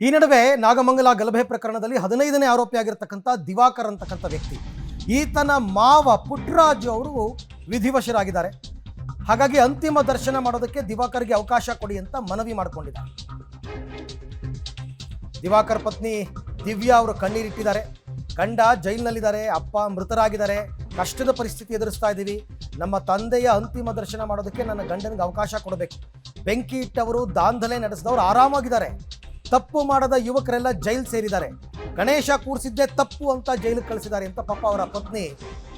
ಈ ನಡುವೆ ನಾಗಮಂಗಲ ಗಲಭೆ ಪ್ರಕರಣದಲ್ಲಿ 15ನೇ ಆರೋಪಿಯಾಗಿರ್ತಕ್ಕಂಥ ದಿವಾಕರ್ ಅಂತಕ್ಕಂಥ ವ್ಯಕ್ತಿ, ಈತನ ಮಾವ ಪುಟ್ಟರಾಜು ಅವರು ವಿಧಿವಶರಾಗಿದ್ದಾರೆ. ಹಾಗಾಗಿ ಅಂತಿಮ ದರ್ಶನ ಮಾಡೋದಕ್ಕೆ ದಿವಾಕರ್ಗೆ ಅವಕಾಶ ಕೊಡಿ ಅಂತ ಮನವಿ ಮಾಡಿಕೊಂಡಿದ್ದಾರೆ. ದಿವಾಕರ್ ಪತ್ನಿ ದಿವ್ಯಾ ಅವರು ಕಣ್ಣೀರಿಟ್ಟಿದ್ದಾರೆ. ಗಂಡ ಜೈಲಿನಲ್ಲಿದ್ದಾರೆ, ಅಪ್ಪ ಮೃತರಾಗಿದ್ದಾರೆ, ಕಷ್ಟದ ಪರಿಸ್ಥಿತಿ ಎದುರಿಸ್ತಾ ಇದ್ದೀವಿ. ನಮ್ಮ ತಂದೆಯ ಅಂತಿಮ ದರ್ಶನ ಮಾಡೋದಕ್ಕೆ ನನ್ನ ಗಂಡನಿಗೆ ಅವಕಾಶ ಕೊಡಬೇಕು. ಬೆಂಕಿ ಇಟ್ಟವರು, ದಾಂಧಲೆ ನಡೆಸಿದವರು ಆರಾಮಾಗಿದ್ದಾರೆ. ತಪ್ಪು ಮಾಡದ ಯುವಕರೆಲ್ಲ ಜೈಲು ಸೇರಿದ್ದಾರೆ. ಗಣೇಶ ಕೂರಿಸಿದ್ದೇ ತಪ್ಪು ಅಂತ ಜೈಲಿಗೆ ಕಳಿಸಿದ್ದಾರೆ ಅಂತ ಪಾಪ ಅವರ ಪತ್ನಿ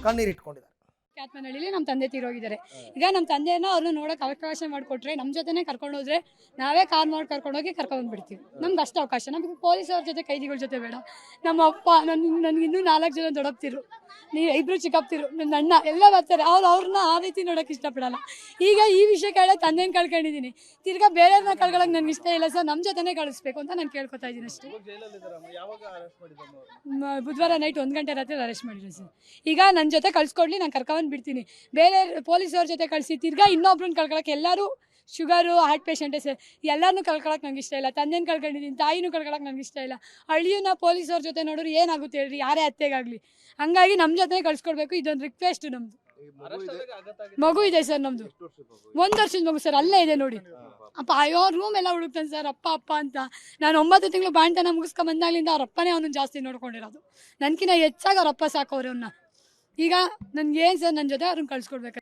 ಕಣ್ಣೀರಿಟ್ಕೊಂಡಿದ್ದಾರೆ. ಕ್ಯಾತ್ಮನಹಳ್ಳಿಲಿ ನಮ್ಮ ತಂದೆ ತೀರೋಗಿದ್ದಾರೆ. ಈಗ ನಮ್ಮ ತಂದೆನ ಅವ್ರನ್ನ ನೋಡೋಕೆ ಅವಕಾಶ ಮಾಡಿಕೊಟ್ರೆ ನಮ್ಮ ಜೊತೆನೇ ಕರ್ಕೊಂಡು ಹೋದ್ರೆ ನಾವೇ ಕಾರ್ ಮಾಡಿ ಕರ್ಕೊಂಡೋಗಿ ಕರ್ಕೊಂಡ್ಬಿಡ್ತೀವಿ. ನಮ್ಗೆ ಅಷ್ಟು ಅವಕಾಶ. ನಮಗೆ ಪೊಲೀಸವ್ರ ಜೊತೆ ಕೈದಿಗಳ ಜೊತೆ ಬೇಡ. ನಮ್ಮ ಅಪ್ಪ ನನಗೆ ಇನ್ನೂ 4 ಜನ ದೊಡ್ಡಪ್ತಿರು, ನೀವು 2 ಚಿಕ್ಕಪ್ತಿರು, ನನ್ನ ಅಣ್ಣ ಎಲ್ಲ ಬರ್ತಾರೆ. ಅವ್ರನ್ನ ಆ ರೀತಿ ನೋಡೋಕೆ ಇಷ್ಟಪಡಲ್ಲ. ಈಗ ಈ ವಿಷಯ ಕೇಳೋ ತಂದೆನ ಕಳ್ಕೊಂಡಿದ್ದೀನಿ. ತಿರ್ಗಾ ಬೇರೆಯವ್ರನ್ನ ಕಳ್ಕೊಳ್ಳೋಕೆ ನನಗೆ ಇಷ್ಟ ಇಲ್ಲ ಸರ್. ನಮ್ಮ ಜೊತೆನೇ ಕಳಿಸ್ಬೇಕು ಅಂತ ನಾನು ಕೇಳ್ಕೊತಾ ಇದ್ದೀನಿ ಅಷ್ಟೇ. ಬುಧವಾರ ನೈಟ್ 1 ಗಂಟೆ ರಾತ್ರಿ ಅರೆಸ್ಟ್ ಮಾಡಿದ್ರು ಸರ್. ಈಗ ನನ್ನ ಜೊತೆ ಕಳ್ಸ್ಕೊಡ್ಲಿ, ನಾನು ಕರ್ಕೊಂಡು ಬಿಡ್ತೀನಿ. ಬೇರೆ ಪೊಲೀಸವ್ರ ಜೊತೆ ಕಳಿಸಿ ತಿರ್ಗಾ ಇನ್ನೊಬ್ರನ್ನ ಕಳ್ಕೊಳಕ್ಕೆ, ಎಲ್ಲರೂ ಶುಗರು ಹಾರ್ಟ್ ಪೇಷಂಟೇ ಸರ್, ಎಲ್ಲರನ್ನೂ ಕಳ್ಕೊಳಕ್ಕೆ ನಂಗೆ ಇಷ್ಟ ಇಲ್ಲ. ತಂದೆನ ಕಳ್ಕೊಂಡಿದ್ದೀನಿ, ತಾಯಿನೂ ಕಳ್ಕೊಳಕ್ಕೆ ನಂಗೆ ಇಷ್ಟ ಇಲ್ಲ. ಹಳ್ಳಿಯನ್ನ ಪೊಲೀಸವ್ರ ಜೊತೆ ನೋಡಿದ್ರೆ ಏನಾಗುತ್ತೆ ಹೇಳ್ರಿ, ಯಾರೇ ಹತ್ಯೆಗಾಗಲಿ. ಹಂಗಾಗಿ ನಮ್ಮ ಜೊತೆ ಕಳ್ಸ್ಕೊಡ್ಬೇಕು, ಇದೊಂದು ರಿಕ್ವೆಸ್ಟ್. ನಮ್ದು ಮಗು ಇದೆ ಸರ್, ನಮ್ದು 1 ವರ್ಷದ ಮಗು ಸರ್, ಅಲ್ಲೇ ಇದೆ ನೋಡಿ. ಅಪ್ಪ ಅಯ್ಯೋ ರೂಮ್ ಎಲ್ಲ ಹುಡುಕ್ತಾನೆ ಸರ್, ಅಪ್ಪ ಅಂತ. ನಾನು 9 ತಿಂಗಳು ಬಾಣ್ತನ ಮುಗಿಸ್ಕೊಂಡ್ ಬಂದಾಗಲಿಂದ ಅವ್ರ ಅಪ್ಪನೇ ಅವನನ್ನು ಜಾಸ್ತಿ ನೋಡ್ಕೊಂಡಿರೋದು. ನನ್ಕಿನ್ನ ಹೆಚ್ಚಾಗಿ ಅವ್ರ ಅಪ್ಪ ಸಾಕೋರೆ ಅವನ್ನ. ಈಗ ನನ್ಗೇನು ಸರ್, ನನ್ನ ಜೊತೆ ಅವ್ರನ್ನ ಕಳ್ಸ್ಕೊಡ್ಬೇಕು.